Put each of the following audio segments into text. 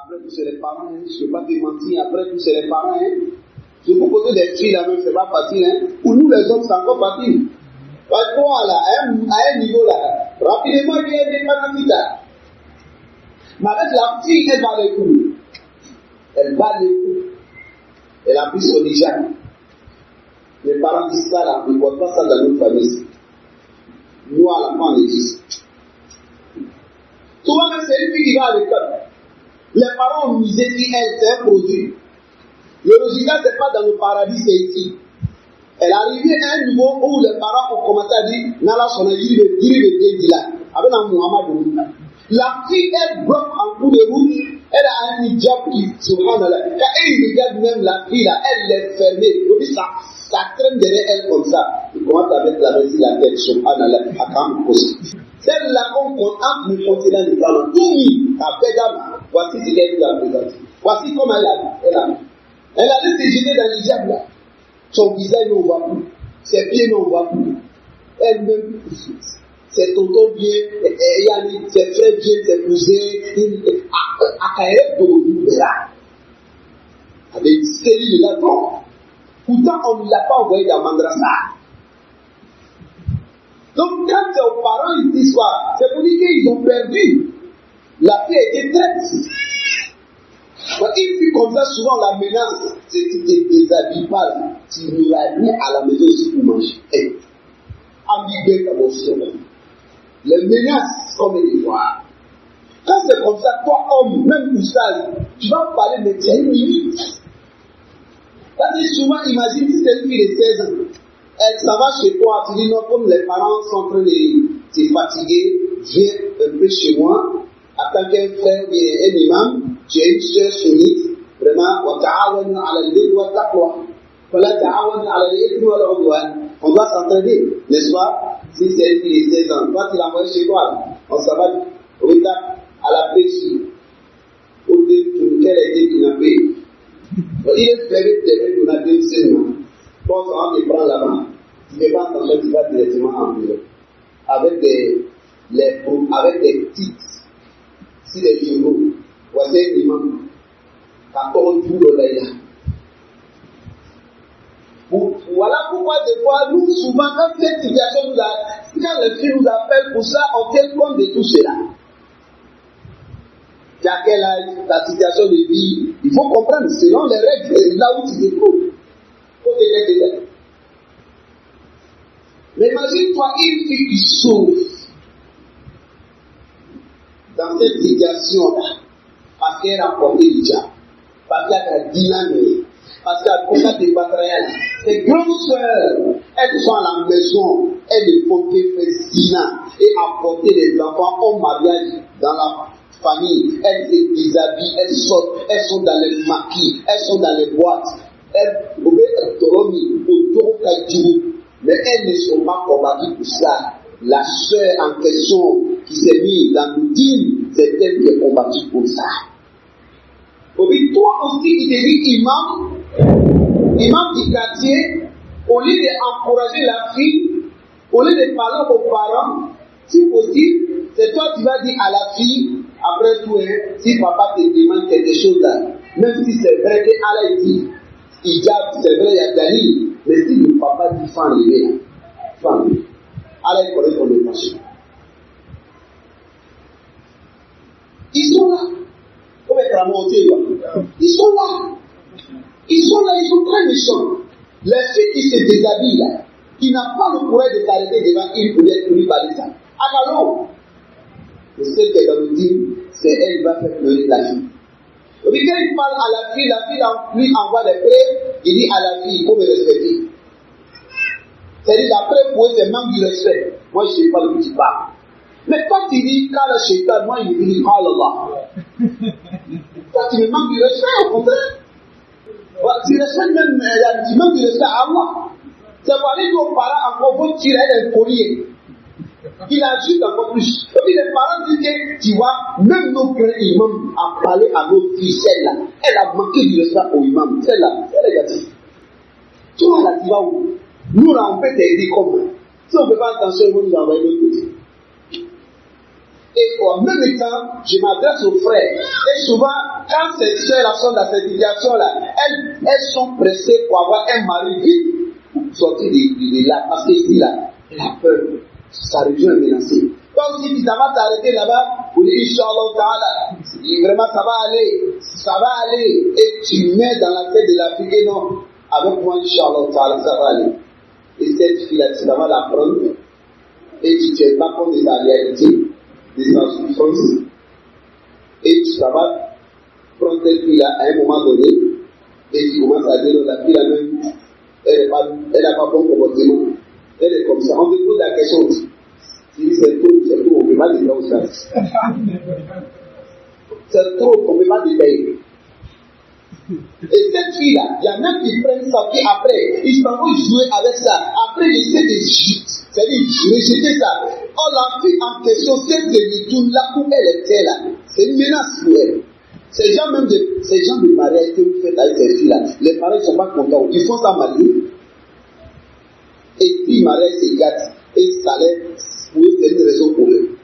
Après tout, c'est les parents, hein. Je ne vais pas te mentir, après tout, c'est les parents. Hein. Je vous poser des filles là même, c'est pas facile. Hein. Pour nous les hommes, c'est encore facile. Parce que là, à un niveau là, rapidement, il y a des parents. Mais avec la fille, elle va les coups. Elle va les coups. Elle a pris son hijab. Les parents disent ça là, on ne voit pas ça dans notre famille. Nous, à la fin, on les dit. Souvent, c'est une fille qui va à l'école. Les parents ont misé sur elle, c'est un produit. Le résultat, ce n'est pas dans le paradis, c'est ici. Elle est arrivée à un niveau où les parents ont commencé à dire Nala son aïe, il là. Avec un Muhammad. La fille, elle bloque en coup de route. Elle a un hijab qui, subhanallah. Quand elle regarde même la fille là, elle l'est fermée. Vous dites ça traîne derrière elle comme ça. Il commence à mettre la main sur la tête, subhanallah, à quand possible. Celle-là, on entre le continent des talents, tout mis à Bedam. Voici ce qu'elle lui a présenté. Voici comment elle a dit. Elle a dit se jeter dans l'hijab là. Son visage, on ne voit plus. Ses pieds, on ne voit plus. Elle-même, ses tontons bien, ses frères bien, ses cousins, à Kaïrep de l'Oubera. Avec Céline là, non. Pourtant, on ne l'a pas envoyé dans Mandrasa. Donc, quand c'est aux parents, ils disent quoi? C'est pour dire qu'ils ont perdu. La fille était traite. Une fille comme ça, souvent, la menace, si tu ne te déshabilles pas, tu n'iras rien à la maison aussi pour manger. Ambiguë comme aussi. Les menaces, comme les voir. Quand c'est comme ça, toi, homme, même oustaz, tu vas parler, mais tu as une limite. Parce que souvent, imagine si c'est une fille de 16 ans. Elle s'en va chez toi, tu dis non, comme les parents sont en train de se fatiguer, viens un peu chez moi, en tant qu'un frère et un imam, tu es une sœur sunnite, vraiment, on doit s'entraider, n'est-ce pas? Si c'est une fille de 16 ans, toi tu l'envoies chez toi, on s'en va au état à la pêche, au début, quelle a été kidnappée. Il est prévu de donner une semaine. Quand on te prend là-bas, tu ne vas pas attention, tu vas directement en bureau. Avec des titres, si les journaux, voici un imam, 14 jours de l'aïla. Voilà pourquoi des fois, nous, souvent, quand cette situation nous a, quand les filles nous appellent pour ça, on tient compte de tout cela. Il y a quel âge, ta situation de vie, il faut comprendre, selon les règles, là où tu te trouves. Il faut te l'aider. Mais imagine-toi une fille qui souffre dans cette situation-là, parce qu'elle a porté le diable, parce qu'elle a dynamé, parce qu'elle a commencé des batailles. Ses grandes sœurs, elles sont à la maison, elles ne font que faire zina et apporter des enfants au mariage dans la famille. Elles se déshabillent, elles sortent, elles sont dans les maquis, elles sont dans les boîtes, elles obéissent au mais elles ne sont pas combattues pour ça. La sœur en question qui s'est mise dans le dîme, c'est elle qui est combattue pour ça. Et toi aussi qui te dis imam du quartier, au lieu d'encourager la fille, au lieu de parler aux parents, si possible, c'est toi qui vas dire à la fille, après tout, si papa te demande quelque chose là, même si c'est vrai qu'Allah dit, hijab, c'est vrai, il y a Dalil, mais si le papa dit faut enlever, Allah il connaît ton intention. Ils sont là. Comme ils sont là. Ils sont très méchants. Les filles qui se déshabillent là, qui n'ont pas le courage de s'arrêter devant une pour être puni par ça. Alors, le seul qui est dans le dîme, c'est elle qui va faire pleurer la fille. Et puis quand il parle à la fille lui envoie des preuves, il dit à la fille, il faut me respecter. C'est-à-dire, la preuve pour eux, c'est manque du respect. Moi, je ne sais pas de qui tu parles. Mais quand tu dis, quand le shaitan, moi, il me dit, oh là là. Toi, tu me manques du respect, au contraire. Tu respectes même, tu manques du respect à moi. C'est pour aller dire aux parents, encore, vous tirez un collier. Il ajoute encore plus. Et puis les parents disent que, tu vois, même nos grands imams a parlé à notre fille, celle-là. Elle a manqué du respect au imam. Celle-là, c'est négatif. Tu vois là, tu vas où? Nous là, on peut t'aider comment? Si on ne fait pas attention, ils vont nous envoyer de l'autre côté. Et en même temps, je m'adresse aux frères. Et souvent, quand ces soeurs-là sont dans cette situation-là, elles sont pressées pour avoir un mari vite pour sortir de là. Parce que ici, là, elle a peur. Sa région est menacée. Donc, si tu vas t'arrêter là-bas, pour dire Inch'Allah Ta'ala, vraiment ça va aller. Et tu mets dans la tête de la fille, et non, avec moi, Inch'Allah Ta'ala, ça va aller. Et cette fille-là, tu vas la prendre. Et tu ne tiens pas compte de sa réalité, de sa souffrance. Et tu vas prendre cette fille-là à un moment donné, et tu commences à dire, non, la fille-là même, elle n'a pas bon comportement. Elle est comme ça. On te pose la question. Tu dis, c'est trop, on ne peut pas dire comme ça. C'est trop, on ne peut pas dire. Et cette fille-là, il y en a qui prennent ça, puis après, ils s'en vont jouer avec ça. Après, ils essaient de rejeter ça. Or, la fille en question, c'est de tout là où elle était là. C'est une menace pour elle. Ces gens de mariage que vous faites avec ces filles-là, les parents ne sont pas contents. Ils font ça marier. Et puis, mariage se gâte. Et ça oui, c'est une raison pour eux.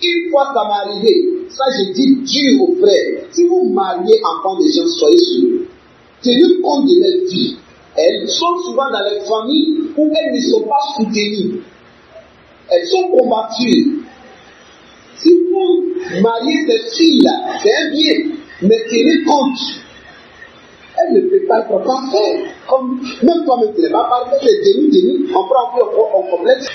Une fois ça m'est arrivé, ça je dis Dieu aux frères, si vous mariez enfants des gens, soyez sûrs. Tenez compte de leurs filles. Elles sont souvent dans les familles où elles ne sont pas soutenues. Elles sont combattues. Si vous mariez ces filles-là, c'est un bien, mais tenez compte. Elle ne peut pas être parfaite. Comme même toi-même, tu n'es pas parfait, c'est demi, on prend un peu, on complète.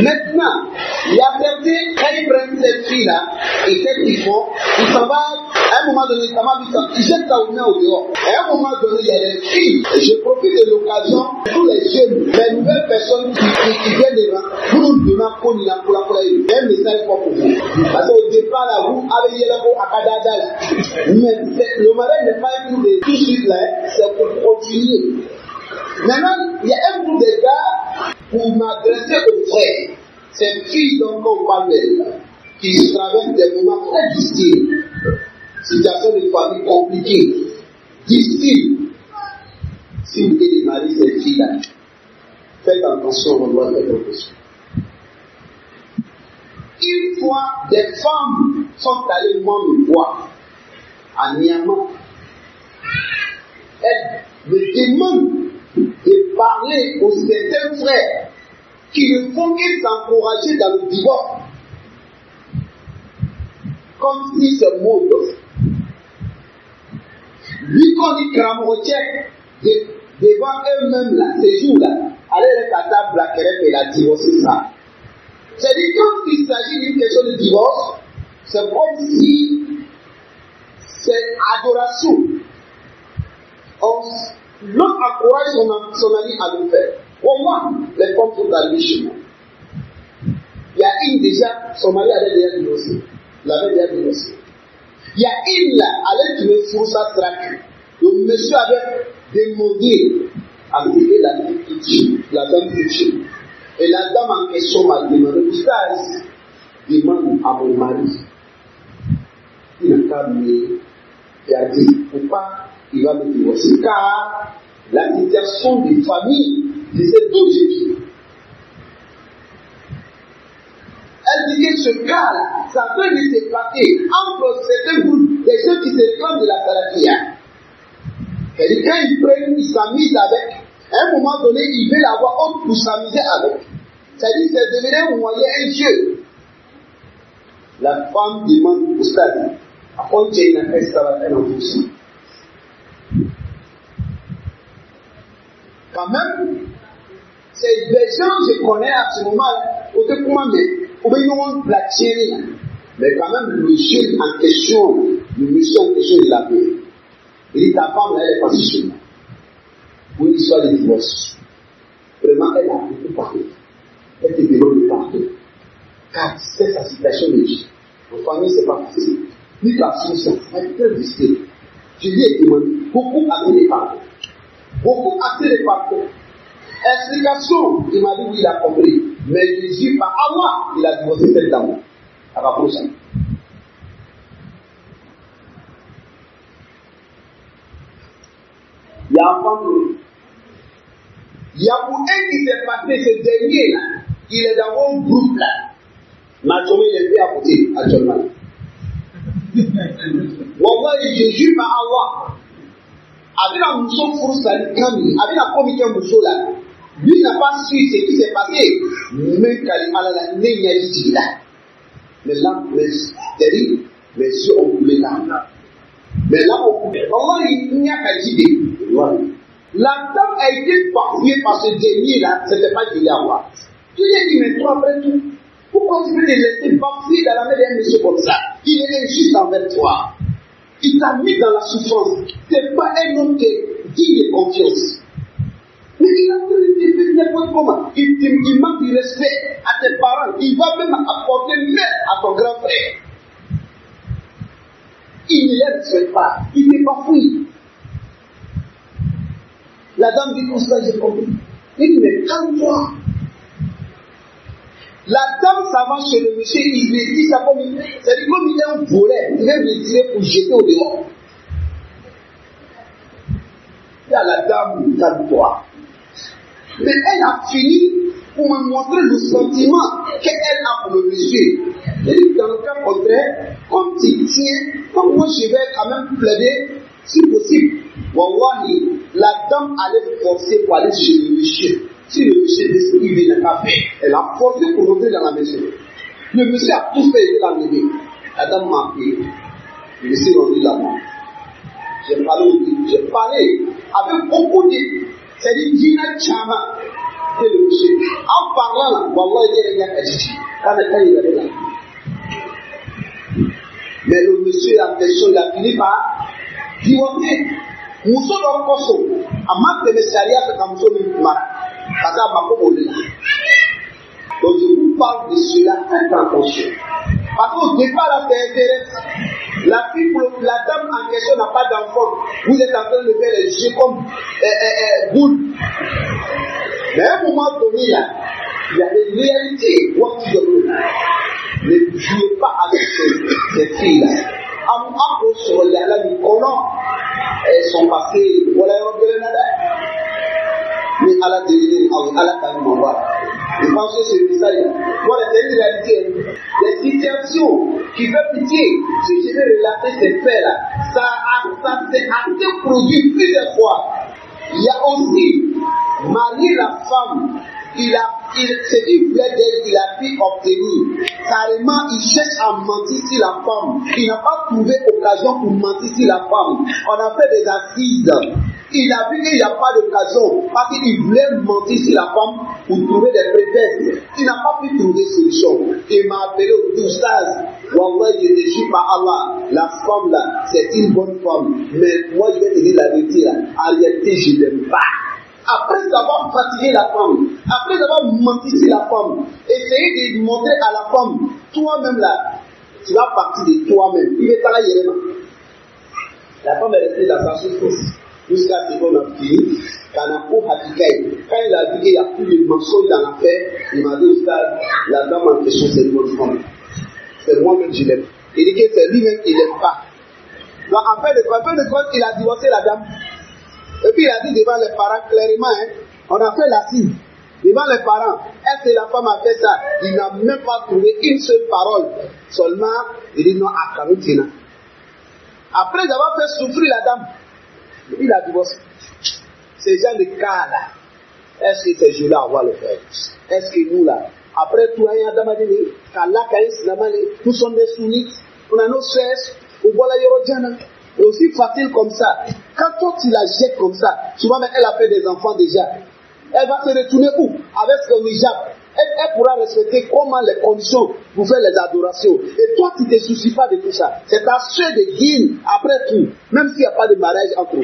Maintenant, il y a certains, quand ils prennent cette fille-là, et qu'est-ce qu'ils font? Ils s'en vont, à un moment donné, ils jettent ça au dehors. À un moment donné, il y a des filles, et je profite de l'occasion, tous les jeunes, les nouvelles personnes qui viennent devant, vous nous donnez pour un message pour vous. Parce qu'au départ, là, vous avez eu le Akadada, là. Mais le mariage n'est pas un coup de tout de suite, là, c'est pour continuer. Maintenant, il y a un groupe de gars pour m'adresser aux frères. Ces filles dont on parle d'elles, qui traversent des moments très difficiles, situation de famille compliquée, difficile. Si vous voulez marier ces filles-là, faites attention, on doit faire attention. Une fois, des femmes sont allées me voir à Niamey. Elles me demandent de parler aux certains frères qui ne font que s'encourager dans le divorce. Comme si c'est mode. Lui qu'on dit cramotière devant eux-mêmes là, ces jours-là, allez les table la querelle et la divorcer ça. C'est-à-dire quand il s'agit d'une question de divorce, c'est comme si c'est adoration. L'autre encourage son ami à le faire. Au moins, les femmes sont arrivées chez moi. Il y a une déjà, son mari allait déjà divorcer. L'avait déjà divorcé. Il y a une là, allait tuer sur sa traque. Le monsieur avait demandé à payer la dame touchée. Et la dame en question m'a demandé, Oustaz, demande à mon mari. Il n'a pas me garder. Pourquoi il va me divorcer? Car la situation des familles, de ces deux filles. Elle dit que ce cas-là, ça peut se passer entre certains groupes, des gens qui se réclament de la salafia. C'est-à-dire quand ils prennent, ils s'amusent avec. À un moment donné, ils veulent avoir autre pour s'amuser avec. C'est-à-dire que c'est devenu un moyen, un jeu. La femme demande au stade, à quoi tu as une affaire, ça va faire en fonction. Quand même, c'est des gens que je connais à ce moment-là, mais quand même, le jeune en question, le monsieur en question, il l'a fait. Il dit, ta femme, elle est passée chez moi. Pour une histoire de divorce. Vraiment, elle a beaucoup parlé. Elle te demande de parler. Car c'est sa situation de vie. En famille, c'est pas facile. Ni ta souciance, elle est très difficile. Je lui ai demandé, beaucoup assez de parler. Beaucoup assez de parler. Explication, il m'a dit oui, il a compris. Mais je dis pas à moi, il a divorcé cette dame. À la prochaine. Il y a un famille. Il y a pour un qui s'est passé ce dernier là. Il est dans mon groupe là. Naturellement, il est fait à côté, actuellement. Wallahi, je jure par Allah. Avec la mousson pour Salikami, avec la comité mousson là, lui n'a pas su ce qui s'est passé. Mais Kalima la n'est là. Mais là, c'est-à-dire, mes yeux ont coulé là. Mais là, Allah, il n'y a qu'à dire. La dame a été parfumée par ce dernier là, c'était pas qu'il y a voir. Tu lui as dit, mais toi, après tout, pourquoi tu veux les laisser parfumer dans la main d'un monsieur comme ça? Il est injuste envers toi. Il t'a mis dans la souffrance. Tu n'es pas un homme qui est digne de confiance. Mais il a fait n'importe comment. Il manque du respect à tes parents. Il va même apporter l'aide à ton grand frère. Il ne les respecte pas. Il n'est pas fouillé. La dame dit tout ça, j'ai compris. Il dit, mais calme-toi. La dame s'avance chez le monsieur, il lui dit ça comme il est. C'est-à-dire comme il est un volet, il vient le tirer pour jeter au dehors. Il y a la dame, calme-toi. Mais elle a fini pour me montrer le sentiment qu'elle a pour le monsieur. Elle dit, dans le cas contraire, comme tu tiens, comme moi je vais quand même plaider, si possible. Wallahi, la dame allait forcer pour aller chez le monsieur. Si le monsieur décide qu'il n'a pas fait, elle a forcé pour rentrer dans la maison. Le monsieur a tout fait et l'enlever. La dame m'a appelé. Le monsieur est rendu là-bas. J'ai parlé avec beaucoup de. C'est-à-dire, Gina Chama, c'est le monsieur. En parlant là, Wallah, il y a quand il avait là. Mais le monsieur a fait ça, il a fini par divorcer. Mousso doit poso. Amat de Messaria, c'est comme ça, il m'a. Parce que donc je vous parle de cela, faites attention. Parce qu'au départ, là, c'est intéressant. La dame en question n'a pas d'enfant. Vous êtes en train de faire les jeux comme boule. Mais à un moment donné, là, il y a des réalités. Ne jouez pas avec ces filles-là. Elles sont passées. Voilà, mais à la télé, à la caméra, je pense que c'est ça. Voilà, c'est une réalité. Les situations qui fait pitié, si je vais relater ces faits-là, ça s'est assez produit plusieurs fois. Il y a aussi marier la femme. Ce qu'il voulait d'elle, il a pu obtenir. Carrément, il cherche à mentir sur la femme. Il n'a pas trouvé occasion pour mentir sur la femme. On a fait des assises. Il a vu qu'il n'y a pas d'occasion parce qu'il voulait mentir sur la femme pour trouver des prétextes. Il n'a pas pu trouver solution. Il m'a appelé au Oustaz. Wallah, je te jure par Allah, la femme là, c'est une bonne femme. Mais moi, je vais te dire la vérité là. En réalité, je ne l'aime pas. Après avoir fatigué la femme, après avoir menti sur la femme, essayez de montrer à la femme, toi-même là, tu vas partir de toi-même. Il est à la Yéréma. La femme est restée dans sa souffrance. Jusqu'à ce qu'on a fini, quand il a vu qu'il n'y a plus de mensonges dans l'affaire, il m'a dit au stade, la dame en question c'est une bonne femme. C'est moi-même je l'aime. Il dit que c'est lui-même qui ne l'aime pas. Donc en fait de compte, il a divorcé la dame. Et puis il a dit devant les parents clairement, on a fait l'assise. Devant les parents, est-ce que la femme a fait ça? Il n'a même pas trouvé une seule parole. Seulement, il dit non à Karoutina. Après avoir fait souffrir la dame, il a divorcé. Ces gens de cas là, est-ce que ces jours-là on va le faire? Est-ce que nous là, après tout, il y a des nous sommes des sunnites, on a nos frères, on voit la Yorodjana. C'est aussi facile comme ça. Quand toi tu la jettes comme ça, souvent elle a fait des enfants déjà. Elle va se retourner où? Avec son hijab. Elle pourra respecter comment les conditions pour faire les adorations. Et toi, tu ne te soucies pas de tout ça. C'est ta soeur de guine, après tout, même s'il n'y a pas de mariage entre vous.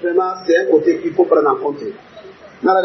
Vraiment, c'est un côté qu'il faut prendre en compte. Allah